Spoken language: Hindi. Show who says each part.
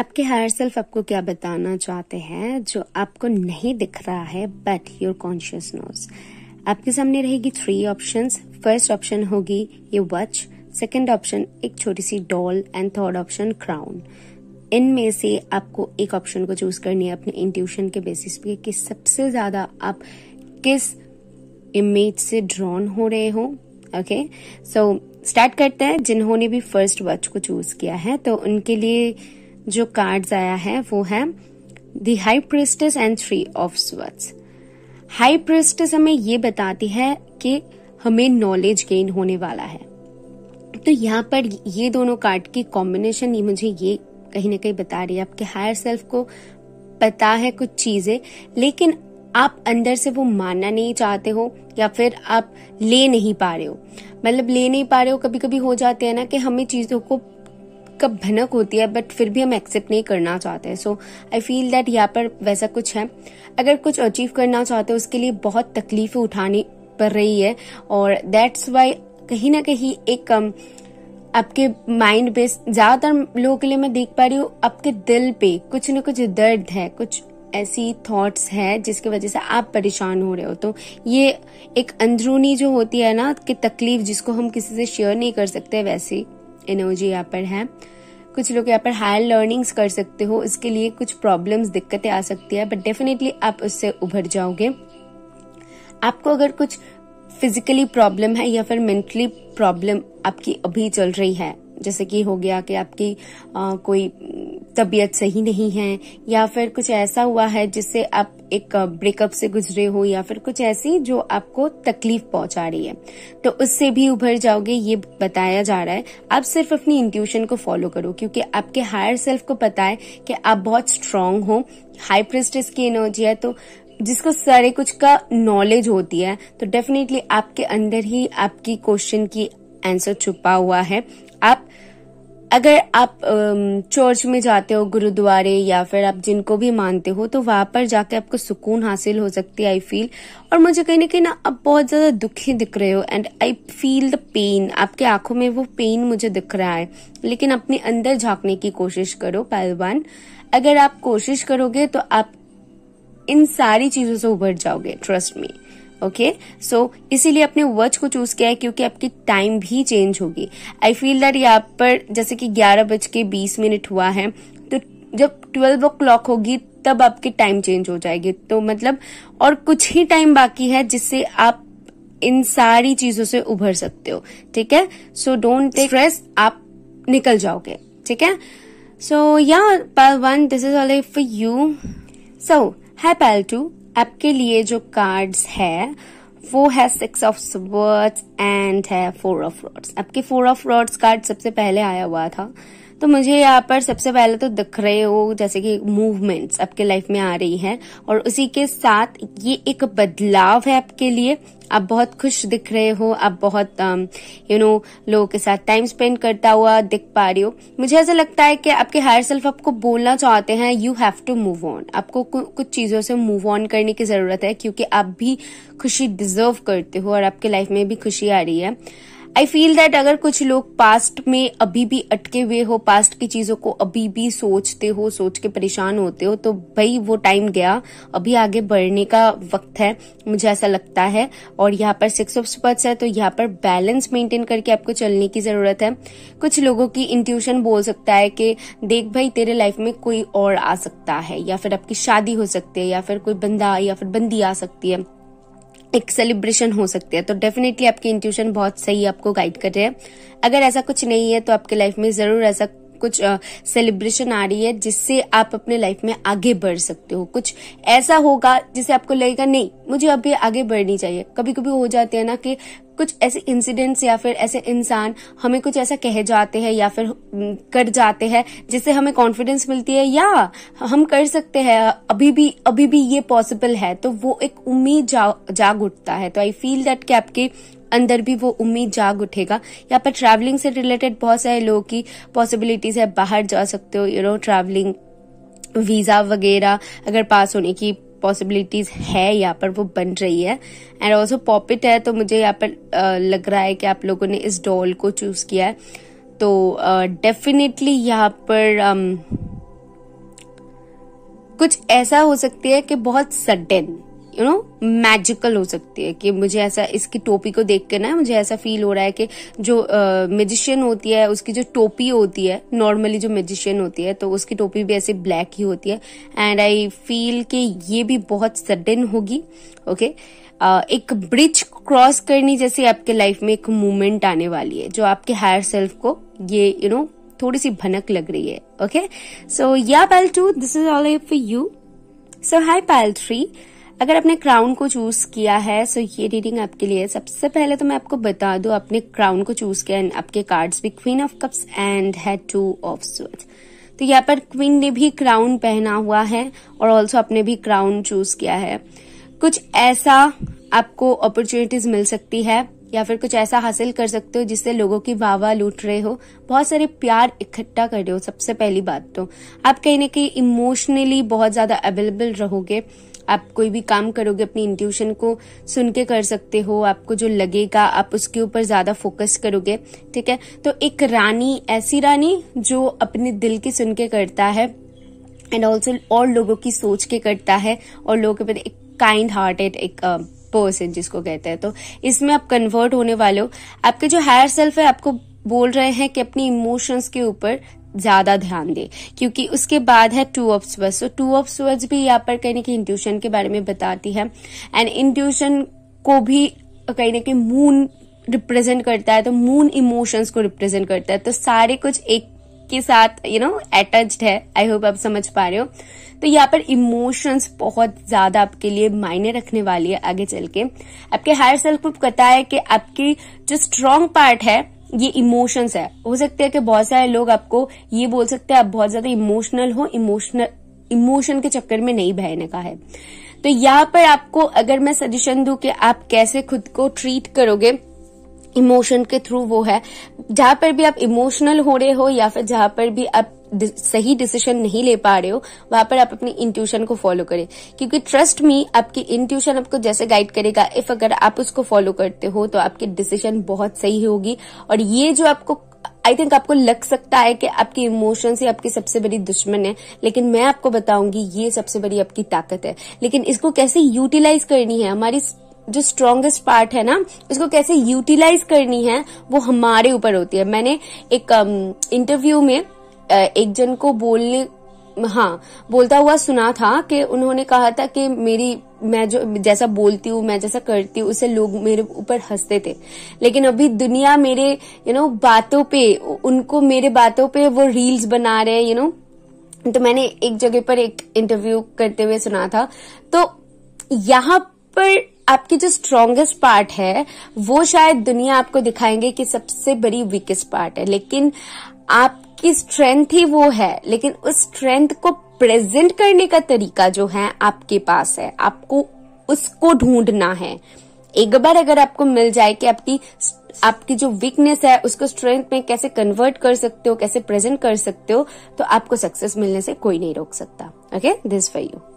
Speaker 1: आपके हायर सेल्फ आपको क्या बताना चाहते हैं जो आपको नहीं दिख रहा है बट योर कॉन्शियस नोज। आपके सामने रहेगी 3 ऑप्शंस। फर्स्ट ऑप्शन होगी ये वॉच, सेकंड ऑप्शन एक छोटी सी doll and third option crown. इनमें से आपको एक ऑप्शन को चूज करनी है अपने इंट्यूशन के बेसिस पे कि सबसे ज्यादा आप किस इमेज से ड्रॉन हो रहे हो। ओके, सो स्टार्ट करते हैं। जिन्होंने भी फर्स्ट वॉच को चूज किया है तो उनके लिए जो कार्ड्स आया है वो है the high priestess and 3 of swords. High priestess हमें ये बताती है कि हमें नॉलेज गेन होने वाला है। तो यहाँ पर ये दोनों कार्ड की कॉम्बिनेशन मुझे ये कहीं ना कहीं बता रही है आपके हायर सेल्फ को पता है कुछ चीजें, लेकिन आप अंदर से वो मानना नहीं चाहते हो या फिर आप ले नहीं पा रहे हो। मतलब ले नहीं पा रहे हो, कभी कभी हो जाते हैं ना कि हमें चीजों को कब भनक होती है बट फिर भी हम एक्सेप्ट नहीं करना चाहते हैं। सो आई फील दैट यहाँ पर वैसा कुछ है। अगर कुछ अचीव करना चाहते हो उसके लिए बहुत तकलीफें उठानी पड़ रही है और दैट्स वाई कहीं ना कहीं एक आपके माइंड पे ज्यादातर लोगों के लिए मैं देख पा रही हूँ आपके दिल पे कुछ न कुछ दर्द है, कुछ ऐसी थॉट्स है जिसकी वजह से आप परेशान हो रहे हो। तो ये एक अंदरूनी जो होती है ना कि तकलीफ जिसको हम किसी से शेयर नहीं कर सकते, वैसी एनर्जी यहाँ पर है। कुछ लोग यहाँ पर हायर लर्निंग्स कर सकते हो, इसके लिए कुछ प्रॉब्लम्स दिक्कतें आ सकती है बट डेफिनेटली आप उससे उभर जाओगे। आपको अगर कुछ फिजिकली प्रॉब्लम है या फिर मेंटली प्रॉब्लम आपकी अभी चल रही है, जैसे कि हो गया कि आपकी कोई तबीयत सही नहीं है या फिर कुछ ऐसा हुआ है जिससे आप एक ब्रेकअप से गुजरे हो या फिर कुछ ऐसी जो आपको तकलीफ पहुंचा रही है, तो उससे भी उभर जाओगे ये बताया जा रहा है। आप सिर्फ अपनी इंट्यूशन को फॉलो करो क्योंकि आपके हायर सेल्फ को पता है कि आप बहुत स्ट्रांग हो। हाई प्रिस्टेस की एनर्जी है तो जिसको सारे कुछ का नॉलेज होती है, तो डेफिनेटली आपके अंदर ही आपकी क्वेश्चन की आंसर छुपा हुआ है। अगर आप चर्च में जाते हो, गुरुद्वारे या फिर आप जिनको भी मानते हो, तो वहां पर जाके आपको सुकून हासिल हो सकती है आई फील। और मुझे कहीं ना कहीं ना आप बहुत ज्यादा दुखी दिख रहे हो and I feel the pain. आपके आंखों में वो पेन मुझे दिख रहा है, लेकिन अपने अंदर झांकने की कोशिश करो पहलवान। अगर आप कोशिश करोगे तो आप इन सारी चीजों से उभर जाओगे, ट्रस्ट मी। ओके, सो इसीलिए अपने वॉच को चूज किया है क्योंकि आपकी टाइम भी चेंज होगी। आई फील दैट यहाँ पर जैसे कि 11:20 हुआ है, तो जब 12 o'clock होगी तब आपकी टाइम चेंज हो जाएगी। तो मतलब और कुछ ही टाइम बाकी है जिससे आप इन सारी चीजों से उभर सकते हो। ठीक है, सो डोंट टेक स्ट्रेस, आप निकल जाओगे। ठीक है, सो या pal 1 this is all for you. So hi pal 2, आपके लिए जो कार्ड्स है वो है 6 ऑफ स्वर्ड्स एंड है 4 ऑफ रॉड्स। आपके 4 ऑफ रॉड्स कार्ड सबसे पहले आया हुआ था, तो मुझे यहाँ पर सबसे पहले तो दिख रहे हो जैसे कि मूवमेंट्स आपके लाइफ में आ रही है और उसी के साथ ये एक बदलाव है आपके लिए। आप बहुत खुश दिख रहे हो, आप बहुत लोगों के साथ टाइम स्पेंड करता हुआ दिख पा रही हो। मुझे ऐसा लगता है कि आपके हायर सेल्फ आपको बोलना चाहते हैं you have to move on. आपको कुछ चीजों से मूव ऑन करने की जरूरत है क्योंकि आप भी खुशी डिजर्व करते हो और आपके लाइफ में भी खुशी आ रही है। आई फील दैट अगर कुछ लोग पास्ट में अभी भी अटके हुए हो, पास्ट की चीजों को अभी भी सोचते हो, सोच के परेशान होते हो, तो भाई वो टाइम गया, अभी आगे बढ़ने का वक्त है, मुझे ऐसा लगता है। और यहाँ पर 6 ऑफ स्वर्ड्स है तो यहाँ पर बैलेंस मेंटेन करके आपको चलने की जरूरत है। कुछ लोगों की इंट्यूशन बोल सकता है कि देख भाई तेरे लाइफ में कोई और आ सकता है या फिर आपकी शादी हो सकती है या फिर कोई बंदा या फिर बंदी आ सकती है, एक सेलिब्रेशन हो सकती है। तो डेफिनेटली आपकी इंट्यूशन बहुत सही आपको गाइड कर रहे हैं। अगर ऐसा कुछ नहीं है तो आपके लाइफ में जरूर ऐसा कुछ सेलिब्रेशन आ रही है जिससे आप अपने लाइफ में आगे बढ़ सकते हो। कुछ ऐसा होगा जिससे आपको लगेगा नहीं मुझे अभी आगे बढ़नी चाहिए। कभी कभी हो जाते हैं ना कि कुछ ऐसे इंसिडेंट्स या फिर ऐसे इंसान हमें कुछ ऐसा कह जाते हैं या फिर कर जाते हैं जिससे हमें कॉन्फिडेंस मिलती है या हम कर सकते हैं, अभी भी ये पॉसिबल है, तो वो एक उम्मीद जाग उठता है। तो आई फील दैट कि आपके अंदर भी वो उम्मीद जाग उठेगा। यहाँ पर ट्रैवलिंग से रिलेटेड बहुत सारे लोगों की पॉसिबिलिटीज है, बाहर जा सकते हो, ट्रैवलिंग वीजा वगैरह अगर पास होने की पॉसिबिलिटीज है यहाँ पर वो बन रही है। एंड ऑल्सो पॉपिट है, तो मुझे यहाँ पर लग रहा है कि आप लोगों ने इस डॉल को चूज किया है। तो डेफिनेटली यहाँ पर कुछ ऐसा हो सकती है कि बहुत सडन मैजिकल हो सकती है कि मुझे ऐसा इसकी टोपी को देख के ना मुझे ऐसा फील हो रहा है कि जो मैजिशियन होती है उसकी जो टोपी होती है, नॉर्मली जो मैजिशियन होती है तो उसकी टोपी भी ऐसे ब्लैक ही होती है, एंड आई फील कि ये भी बहुत सडन होगी। ओके, एक ब्रिज क्रॉस करनी जैसे आपके लाइफ में एक मूवमेंट आने वाली है जो आपके हायर सेल्फ को ये थोड़ी सी भनक लग रही है। ओके, सो या pile 2, this is all for you. So hi pile 3, अगर आपने क्राउन को चूज किया है सो ये रीडिंग आपके लिए। सबसे पहले तो मैं आपको बता दूं, आपने क्राउन को चूज किया, आपके कार्ड्स भी क्वीन ऑफ कप्स एंड है 2 ऑफ स्वॉर्ड्स। तो यहाँ पर क्वीन ने भी क्राउन पहना हुआ है और ऑल्सो आपने भी क्राउन चूज किया है। कुछ ऐसा आपको अपॉर्चुनिटीज मिल सकती है या फिर कुछ ऐसा हासिल कर सकते हो जिससे लोगों की वाह लूट रहे हो, बहुत सारे प्यार इकट्ठा कर रहे हो। सबसे पहली बात तो आप कहीं ना कहीं इमोशनली बहुत ज्यादा अवेलेबल रहोगे। आप कोई भी काम करोगे अपनी इंट्यूशन को सुन के कर सकते हो, आपको जो लगेगा आप उसके ऊपर ज्यादा फोकस करोगे। ठीक है, तो एक रानी, ऐसी रानी जो अपने दिल की सुन के करता है एंड ऑल्सो और लोगों की सोच के करता है और लोगों के प्रति एक काइंड हार्टेड एक पर्सन जिसको कहते हैं। तो इसमें आप कन्वर्ट होने वाले हो। आपके जो हायर सेल्फ है आपको बोल रहे हैं कि अपनी इमोशंस के ऊपर ज्यादा ध्यान दे, क्योंकि उसके बाद है 2 ऑफ स्वॉर्ड्स। तो 2 ऑफ स्वॉर्ड्स भी यहाँ पर कहीं ना कहीं इंट्यूशन के बारे में बताती है एंड इंट्यूशन को भी कहीं ना कहीं मून रिप्रेजेंट करता है, तो मून इमोशंस को रिप्रेजेंट करता है। तो सारे कुछ एक के साथ अटैच्ड है। आई होप आप समझ पा रहे हो। तो यहाँ पर इमोशंस बहुत ज्यादा आपके लिए मायने रखने वाली है आगे चल के। आपके हायर सेल्फ को पता है कि आपकी जो स्ट्रांग पार्ट है ये इमोशंस है। हो सकता है कि बहुत सारे लोग आपको ये बोल सकते हैं आप बहुत ज्यादा इमोशनल हो, इमोशन के चक्कर में नहीं बहने का है। तो यहाँ पर आपको अगर मैं सजेशन दूं कि आप कैसे खुद को ट्रीट करोगे इमोशन के थ्रू, वो है जहां पर भी आप इमोशनल हो रहे हो या फिर जहां पर भी आप सही डिसीजन नहीं ले पा रहे हो वहां पर आप अपनी इंट्यूशन को फॉलो करें, क्योंकि ट्रस्ट मी आपकी इंट्यूशन आपको जैसे गाइड करेगा, इफ अगर आप उसको फॉलो करते हो तो आपकी डिसीजन बहुत सही होगी। और ये जो आपको आई थिंक आपको लग सकता है कि आपकी इमोशंस ही आपकी सबसे बड़ी दुश्मन है, लेकिन मैं आपको बताऊंगी ये सबसे बड़ी आपकी ताकत है। लेकिन इसको कैसे यूटिलाइज करनी है, हमारी जो स्ट्रॉन्गेस्ट पार्ट है ना, इसको कैसे यूटिलाइज करनी है वो हमारे ऊपर होती है। मैंने एक इंटरव्यू में एक जन को बोलता हुआ सुना था कि उन्होंने कहा था कि मैं जो जैसा बोलती हूँ, मैं जैसा करती हूँ, उससे लोग मेरे ऊपर हंसते थे, लेकिन अभी दुनिया मेरे बातों पे, उनको मेरे बातों पे वो रील्स बना रहे हैं। तो मैंने एक जगह पर एक इंटरव्यू करते हुए सुना था। तो यहाँ पर आपकी जो स्ट्रॉन्गेस्ट पार्ट है वो शायद दुनिया आपको दिखाएंगे कि सबसे बड़ी वीकेस्ट पार्ट है, लेकिन आपकी स्ट्रेंथ ही वो है। लेकिन उस स्ट्रेंथ को प्रेजेंट करने का तरीका जो है आपके पास है, आपको उसको ढूंढना है। एक बार अगर आपको मिल जाए कि आपकी जो वीकनेस है उसको स्ट्रेंथ में कैसे कन्वर्ट कर सकते हो, कैसे प्रेजेंट कर सकते हो, तो आपको सक्सेस मिलने से कोई नहीं रोक सकता। Okay, this for you.